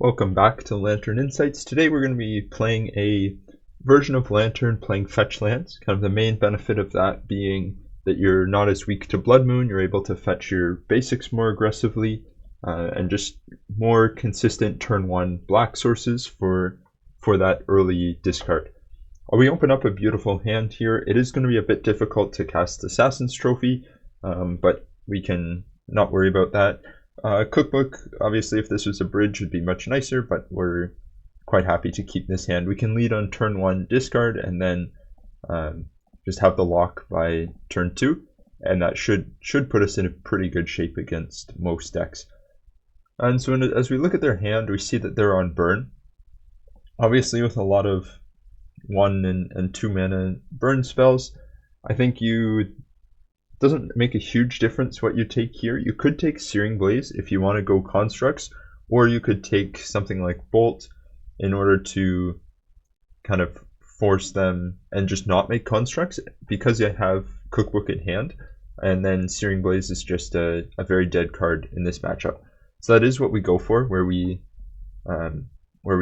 Welcome back to Lantern Insights. Today we're going to be playing a version of Lantern playing Fetchlands. Kind of the main benefit of that being that you're not as weak to Bloodmoon, you're able to fetch your basics more aggressively, and just more consistent turn 1 black sources for that early discard. We open up a beautiful hand here. It is going to be a bit difficult to cast Assassin's Trophy, but we can not worry about that. Cookbook, obviously if this was a bridge would be much nicer, but we're quite happy to keep this hand. We can lead on turn 1 discard and then just have the lock by turn 2, and that should put us in a pretty good shape against most decks. And so as we look at their hand, we see that they're on burn. Obviously with a lot of 1 and 2 mana burn spells, I think doesn't make a huge difference what you take here. You could take Searing Blaze if you want to go constructs, or you could take something like Bolt in order to kind of force them and just not make constructs because you have Cookbook in hand, and then Searing Blaze is just a very dead card in this matchup. So that is what we go for, where we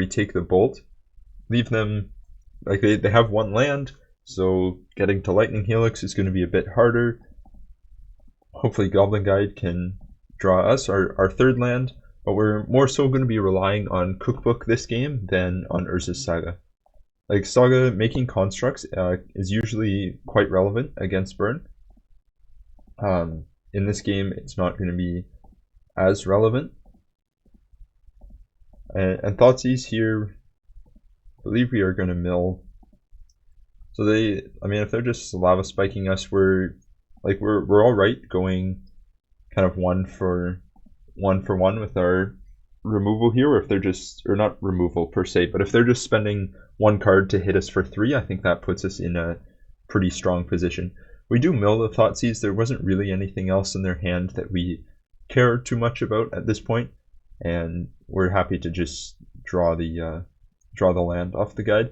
take the Bolt, leave them like they have 1 land, so getting to Lightning Helix is going to be a bit harder. Hopefully Goblin Guide can draw us our 3rd land, but we're more so going to be relying on Cookbook this game than on Urza's Saga. Like Saga making constructs is usually quite relevant against burn. In this game it's not going to be as relevant. And Thoughtseize here, I believe we are going to mill. So if they're just lava spiking us, we're all right going kind of one for one with our removal here, or if they're just, or not removal per se, but if they're just spending 1 card to hit us for 3, I think that puts us in a pretty strong position. We do mill the Thoughtseize. There wasn't really anything else in their hand that we care too much about at this point, and we're happy to just draw the land off the guide.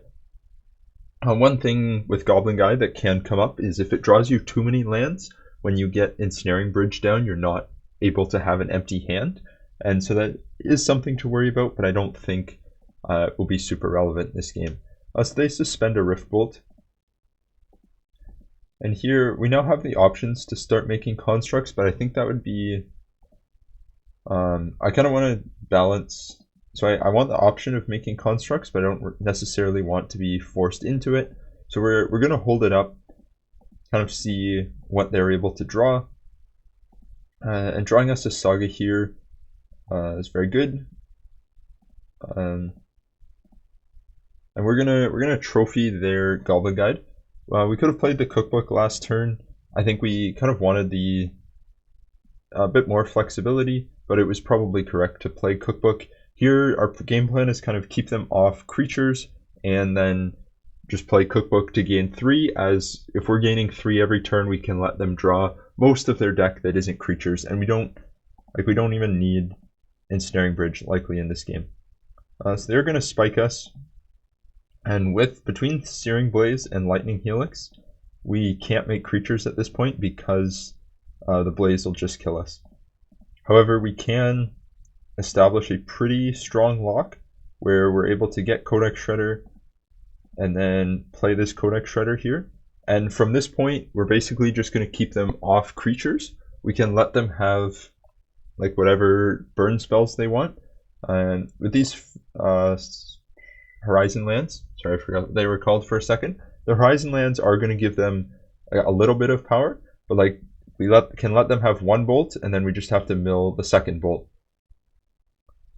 One thing with Goblin Guide that can come up is if it draws you too many lands, when you get Ensnaring Bridge down, you're not able to have an empty hand. And so that is something to worry about, but I don't think it will be super relevant in this game. So they suspend a Rift Bolt. And here we now have the options to start making constructs, but I think that would be... I kind of want to balance... So I want the option of making constructs, but I don't necessarily want to be forced into it. So we're going to hold it up, kind of see what they're able to draw. And drawing us a Saga here is very good. And we're gonna trophy their Goblin Guide. We could have played the Cookbook last turn. I think we kind of wanted a bit more flexibility, but it was probably correct to play Cookbook. Here, our game plan is kind of keep them off creatures and then just play Cookbook to gain 3, as if we're gaining 3 every turn, we can let them draw most of their deck that isn't creatures, and we don't even need Ensnaring Bridge likely in this game. So they're going to spike us, and between Searing Blaze and Lightning Helix, we can't make creatures at this point because the Blaze will just kill us. However, we can establish a pretty strong lock where we're able to get Codex Shredder and then play this Codex Shredder here. And from this point, we're basically just going to keep them off creatures. We can let them have like whatever burn spells they want. And with these Horizon Lands, sorry, I forgot what they were called for a second. The Horizon Lands are going to give them a little bit of power, but like we can let them have 1 bolt, and then we just have to mill the 2nd bolt.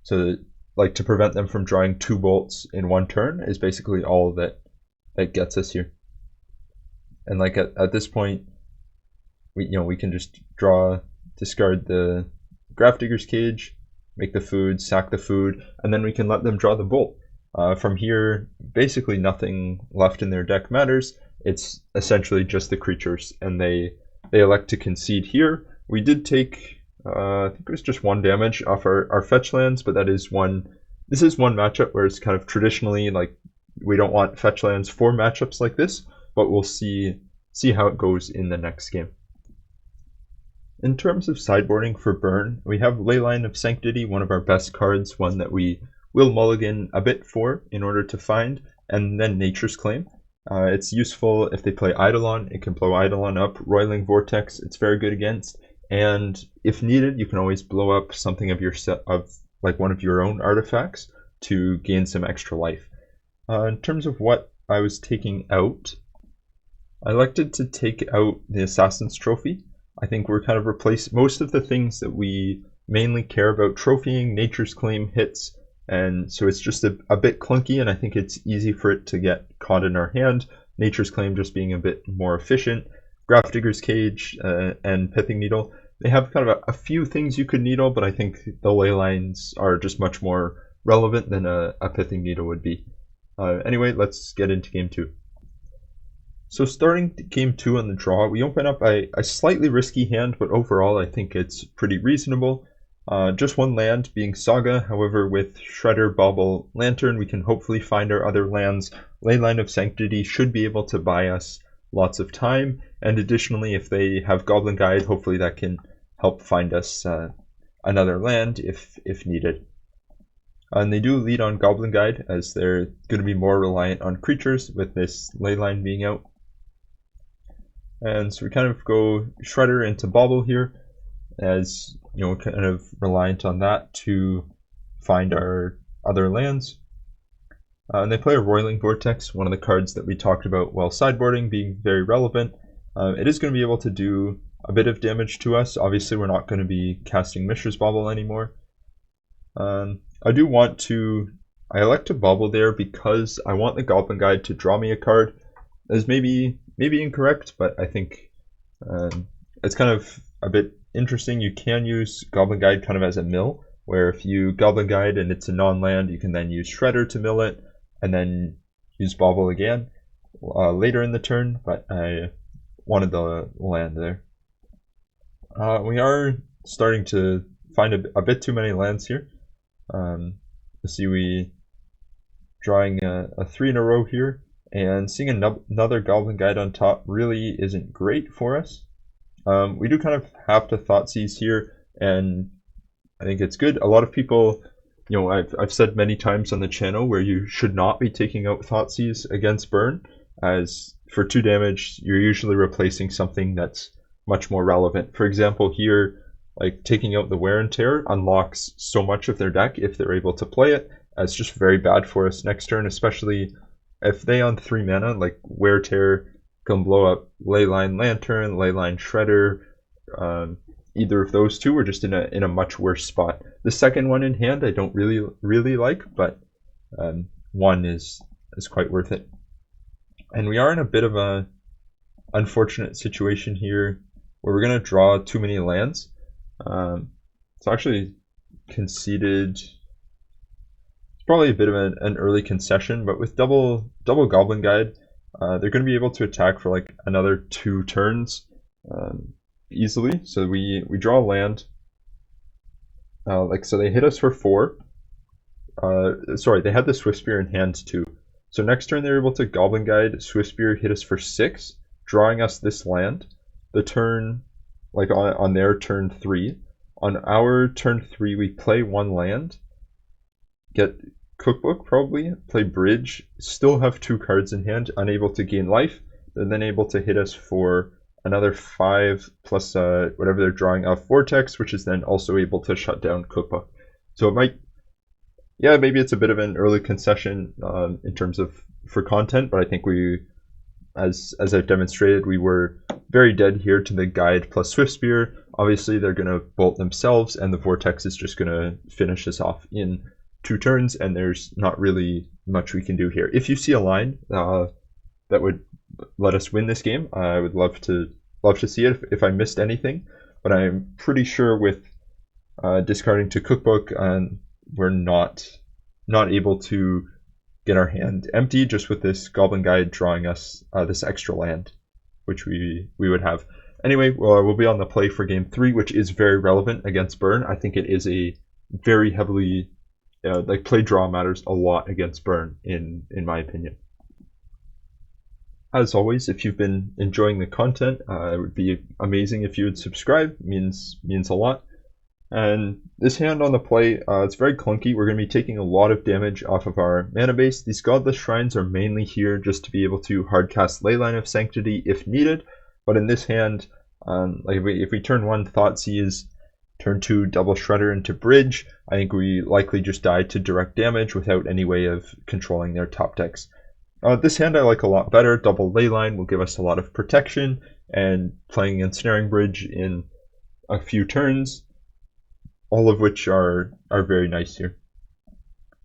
So like to prevent them from drawing 2 bolts in 1 turn is basically all that gets us here. And like at this point, we can just discard the Grafdigger's Cage, make the food, sack the food, and then we can let them draw the bolt. From here, basically nothing left in their deck matters. It's essentially just the creatures, and they elect to concede here. We did take I think it was just 1 damage off our Fetchlands, but this is one matchup where it's kind of traditionally like we don't want Fetchlands for matchups like this, but we'll see how it goes in the next game. In terms of sideboarding for burn, we have Leyline of Sanctity, one of our best cards, one that we will mulligan a bit for in order to find, and then Nature's Claim. It's useful if they play Eidolon. It can blow Eidolon up. Roiling Vortex, it's very good against. And if needed, you can always blow up something of your like one of your own artifacts to gain some extra life. In terms of what I was taking out, I elected to take out the Assassin's Trophy. I think we're kind of replaced most of the things that we mainly care about trophying. Nature's Claim hits, and so it's just a bit clunky, and I think it's easy for it to get caught in our hand. Nature's Claim just being a bit more efficient. Grafdigger's Cage and Pithing Needle, they have kind of a few things you could needle, but I think the ley lines are just much more relevant than a Pithing Needle would be. Anyway, let's get into game 2. So starting game 2 on the draw, we open up a slightly risky hand, but overall I think it's pretty reasonable. Just one land being Saga, however with Shredder, Bauble, Lantern we can hopefully find our other lands. Leyline of Sanctity should be able to buy us lots of time, and additionally if they have Goblin Guide, hopefully that can help find us another land if needed. And they do lead on Goblin Guide, as they're going to be more reliant on creatures with this Leyline being out. And so we kind of go Shredder into Bauble here, as you know, kind of reliant on that to find our other lands. And they play a Roiling Vortex, one of the cards that we talked about while sideboarding being very relevant. It is going to be able to do a bit of damage to us. Obviously we're not going to be casting Mishra's Bauble anymore. I do want to, I elect to Bauble there because I want the Goblin Guide to draw me a card. That is maybe incorrect, but I think it's kind of a bit interesting. You can use Goblin Guide kind of as a mill, where if you Goblin Guide and it's a non-land, you can then use Shredder to mill it, and then use Bauble again later in the turn, but I wanted the land there. We are starting to find a bit too many lands here. Let's see, we drawing a 3 in a row here, and seeing another Goblin Guide on top really isn't great for us. We do kind of have to Thoughtseize here, and I think it's good. A lot of people, you know, I've said many times on the channel where you should not be taking out Thoughtseize against burn, as for 2 damage you're usually replacing something that's much more relevant. For example here, like taking out the Wear and Tear unlocks so much of their deck if they're able to play it. It's just very bad for us next turn, especially if they on 3 mana, like Wear Tear can blow up Leyline Lantern, Leyline Shredder. Either of those two are just in a much worse spot. The second one in hand I don't really like, but one is quite worth it. And we are in a bit of a unfortunate situation here where we're going to draw too many lands. It's actually conceded. It's probably a bit of an early concession, but with double Goblin Guide, they're going to be able to attack for like another 2 turns easily. So we draw a land. So they hit us for 4. Sorry, they had the Swiftspear in hand too. So next turn they're able to Goblin Guide, Swiftspear hit us for 6, drawing us this land. The turn, like on their turn 3. On our turn 3 we play 1 land, get Cookbook probably, play Bridge, still have 2 cards in hand, unable to gain life. They're then able to hit us for another 5 plus whatever they're drawing off Vortex, which is then also able to shut down Cookbook. So it might, yeah, maybe it's a bit of an early concession in terms of for content, but I think we, as I've demonstrated, we were very dead here to the Guide plus Swiftspear. Obviously they're going to bolt themselves, and the Vortex is just going to finish us off in 2 turns, and there's not really much we can do here. If you see a line that would let us win this game, I would love to see it if I missed anything, but I'm pretty sure with discarding to Cookbook, we're not able to get our hand empty just with this Goblin Guide drawing us this extra land, which we would have. Anyway, we'll be on the play for game 3, which is very relevant against burn. I think it is a very heavily, like play draw matters a lot against burn in my opinion. As always, if you've been enjoying the content, it would be amazing if you would subscribe. Means a lot. And this hand on the play, it's very clunky. We're going to be taking a lot of damage off of our mana base. These Godless Shrines are mainly here just to be able to hardcast Leyline of Sanctity if needed. But in this hand, like if we turn 1 Thoughtseize, turn 2 Double Shredder into Bridge, I think we likely just die to direct damage without any way of controlling their top decks. This hand I like a lot better. Double Leyline will give us a lot of protection, and playing Ensnaring Bridge in a few turns, all of which are very nice here.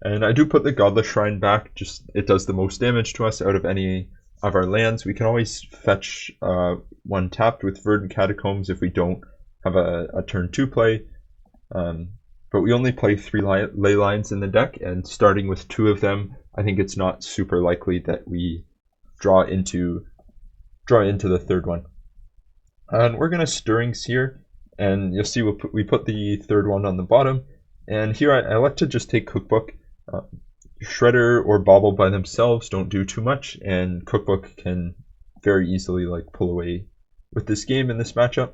And I do put the Godless Shrine back, just it does the most damage to us out of any of our lands. We can always fetch 1 tapped with Verdant Catacombs if we don't have a turn 2 play. But we only play 3 ley lines in the deck, and starting with 2 of them, I think it's not super likely that we draw into the third one. And we're going to Stirrings here, and you'll see we put the third one on the bottom. And here I like to just take Cookbook. Shredder or Bauble by themselves don't do too much, and Cookbook can very easily like pull away with this game in this matchup.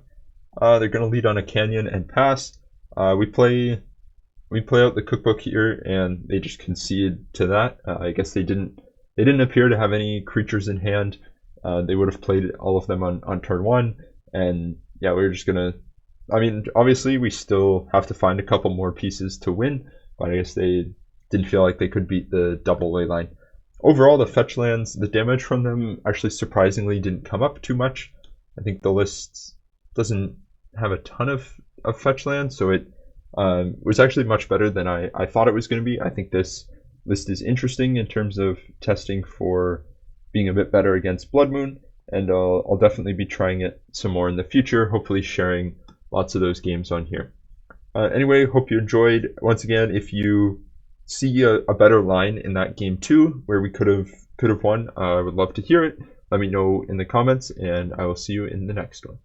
They're going to lead on a Canyon and pass. We play out the Cookbook here, and they just concede to that. I guess they didn't appear to have any creatures in hand. They would have played all of them on turn 1, and yeah, we're just gonna. I mean, obviously we still have to find a couple more pieces to win, but I guess they didn't feel like they could beat the double Leyline. Overall, the Fetchlands, the damage from them actually surprisingly didn't come up too much. I think the list doesn't have a ton of Fetchlands, so it was actually much better than I thought it was going to be. I think this list is interesting in terms of testing for being a bit better against Bloodmoon, and I'll definitely be trying it some more in the future, hopefully sharing lots of those games on here. Anyway, hope you enjoyed. Once again, if you see a better line in that game 2 where we could have won, I would love to hear it. Let me know in the comments, and I will see you in the next one.